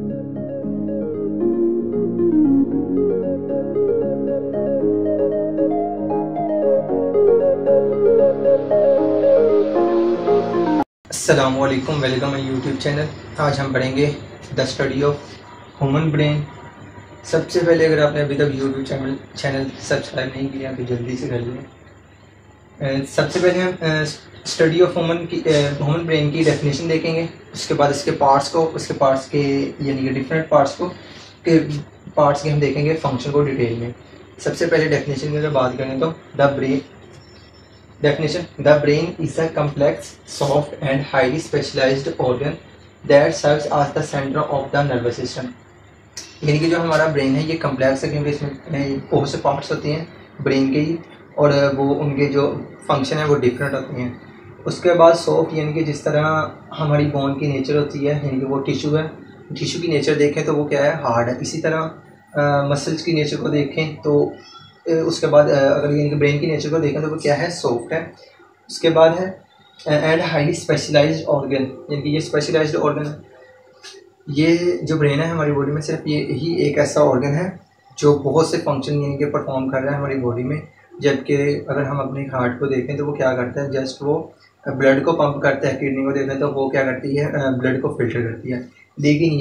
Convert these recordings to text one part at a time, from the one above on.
अस्सलामुअलैकुम, welcome my YouTube channel. आज हम पढ़ेंगे the study of human brain. सबसे पहले अगर आपने अभी तक यूट्यूब चैनल सब्सक्राइब नहीं किया तो जल्दी से कर लें। सबसे पहले हम स्टडी ऑफ ह्यूमन ब्रेन की डेफिनेशन देखेंगे, उसके बाद इसके पार्ट्स के यानी कि डिफरेंट पार्ट्स के हम देखेंगे फंक्शन को डिटेल में। सबसे पहले डेफिनेशन की अगर बात करें तो the brain is a complex, soft and highly specialized organ that serves as the center of the nervous system। यानी कि जो हमारा ब्रेन है ये कम्प्लेक्स है, क्योंकि इसमें बहुत से पार्ट्स होते हैं ब्रेन के ही, और वो उनके जो फंक्शन है वो डिफरेंट होते हैं। उसके बाद सॉफ्ट, यानी कि जिस तरह हमारी बोन की नेचर होती है, यानी कि वो टिश्यू है, टिश्यू की नेचर देखें तो वो क्या है, हार्ड है। इसी तरह मसल्स की नेचर को देखें तो उसके बाद अगर यानी कि ब्रेन की नेचर को देखें तो वो क्या है, सॉफ्ट है। उसके बाद है एंड हाईली स्पेशलाइज्ड ऑर्गन, यानी कि ये स्पेशलाइज्ड ऑर्गन, ये जो ब्रेन है हमारी बॉडी में सिर्फ ये ही एक ऐसा ऑर्गन है जो बहुत से फंक्शन यानी कि परफॉर्म कर रहा है हमारी बॉडी में। जबकि अगर हम अपने हार्ट को देखें तो वो क्या करता है, जस्ट वो ब्लड को पंप करता है। किडनी को देखें तो वो क्या करती है, ब्लड को फिल्टर करती है। लेकिन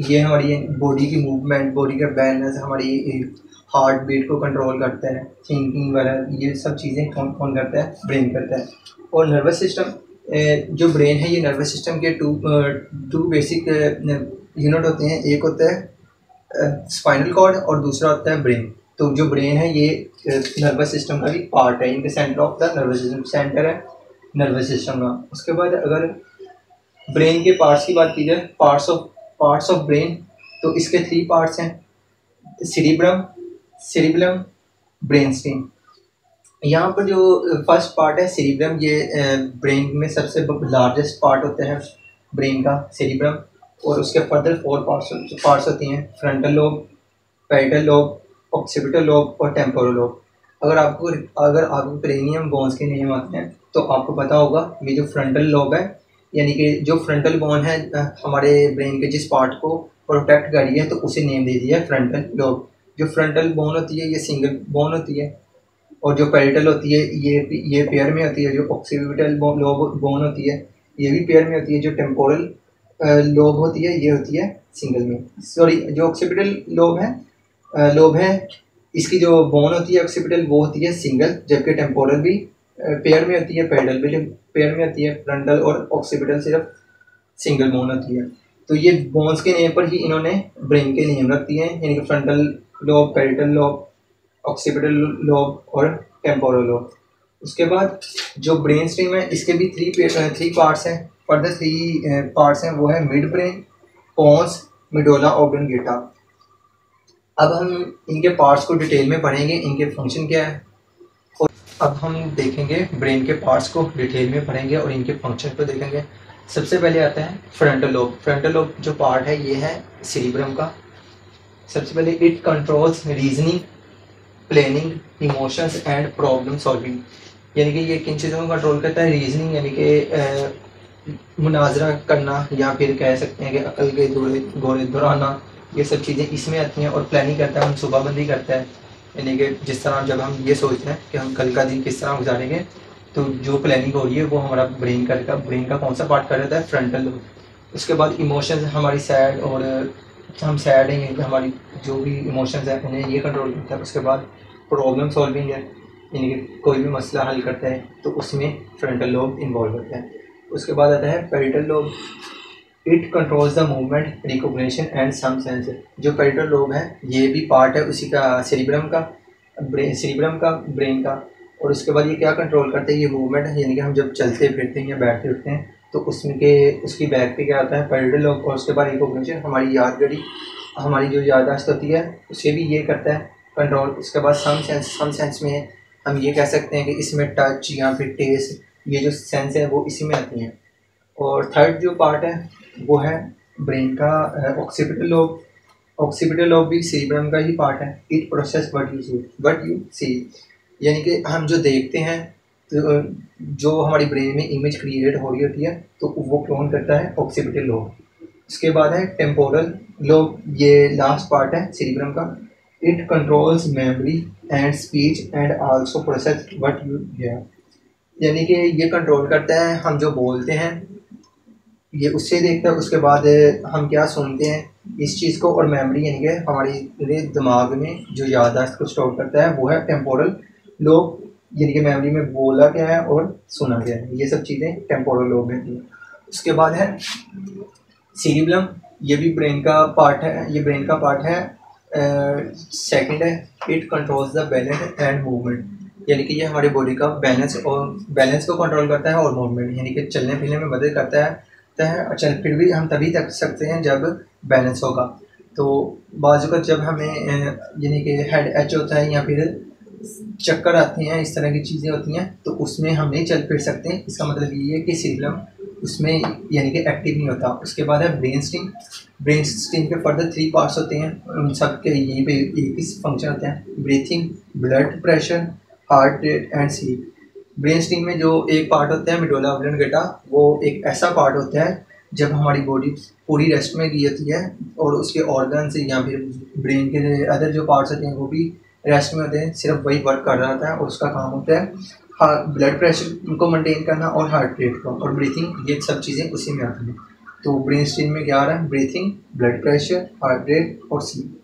ये हमारी बॉडी की मूवमेंट, बॉडी का बैलेंस, हमारी हार्ट बीट को कंट्रोल करता है, थिंकिंग वगैरह, ये सब चीज़ें कौन करता है, ब्रेन करता है। और नर्वस सिस्टम, जो ब्रेन है ये नर्वस सिस्टम के टू बेसिक यूनिट होते हैं। एक होता है स्पाइनल कॉर्ड और दूसरा होता है ब्रेन। तो जो ब्रेन है ये नर्वस सिस्टम का भी पार्ट है, इनके centre of the nervous system, centre है नर्वस सिस्टम का। उसके बाद अगर ब्रेन के पार्ट्स की बात की जाए, पार्ट्स ऑफ ब्रेन, तो इसके 3 पार्ट्स हैं, सेरिब्रम, ब्रेन स्टेम। यहाँ पर जो फर्स्ट पार्ट है सेरिब्रम, ये ब्रेन में सबसे लार्जेस्ट पार्ट होता है ब्रेन का, सेरिब्रम। और उसके फर्दर 4 पार्ट्स होती हैं, frontal lobe, parietal lobe, occipital lobe और टेम्पोरल लोब। अगर आपको क्रेनियम बोन्स के नेम आते हैं तो आपको पता होगा ये जो फ्रंटल लोब है, यानी कि जो फ्रंटल बोन है हमारे ब्रेन के जिस पार्ट को प्रोटेक्ट कर रही है, तो उसे नेम दे दिया है फ्रंटल लोब। जो फ्रंटल बोन होती है ये सिंगल बोन होती है, और जो पैरेटल होती है ये पेयर में होती है। जो ऑक्सीपिटल बोन होती है ये भी पेयर में होती है। जो टेम्पोरल लोब होती है ये होती है सिंगल में। सॉरी, जो ऑक्सीपिटल लोब है इसकी जो बोन होती है ऑक्सीपिटल वो होती है सिंगल, जबकि टेम्पोरल भी पेयर में होती है, पैरेटल भी पेयर में होती है। फ्रंटल और ऑक्सीपिटल सिर्फ सिंगल बोन होती है। तो ये बोन्स के नेम पर ही इन्होंने ब्रेन के नेम रख दिए हैं, यानी कि frontal lobe, parietal lobe, occipital lobe और टेम्पोरल लोब। उसके बाद जो ब्रेन स्टेम है इसके भी 3 पार्ट्स हैं। फर्दर 3 पार्ट्स हैं, वो है मिड ब्रेन, पोन्स, मिडोला ऑब्लंगेटा। अब हम इनके पार्ट्स को डिटेल में पढ़ेंगे, इनके फंक्शन क्या है। और अब हम देखेंगे ब्रेन के पार्ट्स को डिटेल में पढ़ेंगे और इनके फंक्शन को देखेंगे। सबसे पहले आता है फ्रंटल लोब। फ्रंटल लोब जो पार्ट है ये है सेरिब्रम का। सबसे पहले it controls reasoning, planning, emotions and problem solving. यानी कि ये किन चीज़ों को कंट्रोल करता है, रीजनिंग यानी कि मुनाजरा करना, या फिर कह सकते हैं कि अकल के घोड़े दौड़ाना, ये सब चीज़ें इसमें आती हैं। और प्लानिंग करता है, हम सुबहबंदी करता है, यानी कि जिस तरह जब हम ये सोचते हैं कि हम कल का दिन किस तरह गुजारेंगे, तो जो प्लानिंग हो रही है वो हमारा ब्रेन का कौन सा पार्ट कर रहा है, फ्रंटल लोब। उसके बाद इमोशंस, हमारी सैड, और हम सैड हैं, हमारी जो भी इमोशंस हैं उन्हें ये कंट्रोल करता है। उसके बाद प्रॉब्लम सॉल्विंग है, यानी कि कोई भी मसला हल करता है तो उसमें फ्रंटल लोब इन्वॉल्व होता है। उसके बाद आता है parietal lobe. It controls the movement, recognition and some sense. जो पैरेटल लोब है ये भी पार्ट है उसी का, सेरिब्रम का ब्रेन का। और उसके बाद ये क्या कंट्रोल करते हैं, ये मूवमेंट है, यानी कि हम जब चलते फिरते हैं या बैठते उठते हैं तो उसकी बैक पे क्या आता है, पैरेटल लोब। और उसके बाद रिकॉग्निशन, हमारी यादगारी, हमारी जो याददाश्त होती है उसे भी ये करता है कंट्रोल। उसके बाद सम सेंस में हम ये कह सकते हैं कि इसमें टच या फिर टेस्ट, ये जो सेंस है वो इसी में आती हैं। और थर्ड जो पार्ट है वो है ब्रेन का ऑक्सीपिटल लोब। ऑक्सीपिटल लोब भी सेरिब्रम का ही पार्ट है। It process what you see, यानी कि हम जो देखते हैं, तो जो हमारी ब्रेन में इमेज क्रिएट हो रही होती है तो वो कौन करता है, ऑक्सीपिटल लोब। उसके बाद है टेम्पोरल लोब, ये लास्ट पार्ट है सेरिब्रम का। It controls memory and speech and also process what you here, यानी कि ये कंट्रोल करता है हम जो बोलते हैं, ये उससे देखता है, उसके बाद हम क्या सुनते हैं इस चीज़ को, और मेमोरी यानी कि हमारी दिमाग में जो याददाश्त को स्टोर करता है वो है टेम्पोरल लोब, यानी कि मेमोरी में बोला क्या है और सुना क्या है, ये सब चीज़ें टेम्पोरल लोब में थी। उसके बाद है सीरिबलम, ये भी ब्रेन का पार्ट है, ये ब्रेन का पार्ट है। सेकंड है it controls the balance and movement, यानी कि ये हमारी बॉडी का बैलेंस को कंट्रोल करता है और मूवमेंट, यानी कि चलने फिरने में मदद करता है। चल फिर भी हम तभी तक सकते हैं जब बैलेंस होगा। तो बाजू का जब हमें यानी कि हेड एच होता है या फिर चक्कर आते हैं, इस तरह की चीज़ें होती हैं, तो उसमें हम नहीं चल फिर सकते। इसका मतलब ये है कि सीरिबलम उसमें यानी कि एक्टिव नहीं होता। उसके बाद है ब्रेन स्टेम। ब्रेन स्टेम के फर्दर 3 पार्ट्स होते हैं, उन सब के यहीं पे एक ही फंक्शन होते हैं, breathing, blood pressure, heart rate and sleep. Brain stem में जो एक पार्ट होता है मेडुला ऑब्लोंगेटा, वो एक ऐसा पार्ट होता है जब हमारी बॉडी पूरी रेस्ट में गई होती है और उसके ऑर्गन से या फिर ब्रेन के अदर जो पार्ट्स होते हैं वो भी रेस्ट में होते हैं, सिर्फ वही वर्क कर रहा होता है और उसका काम होता है ब्लड प्रेशर को मेंटेन करना और हार्ट रेट को और ब्रीथिंग, ये सब चीज़ें उसी में आती हैं। तो ब्रेन स्टेम में क्या आ रहा है, breathing, blood pressure, heart rate और स्लीप।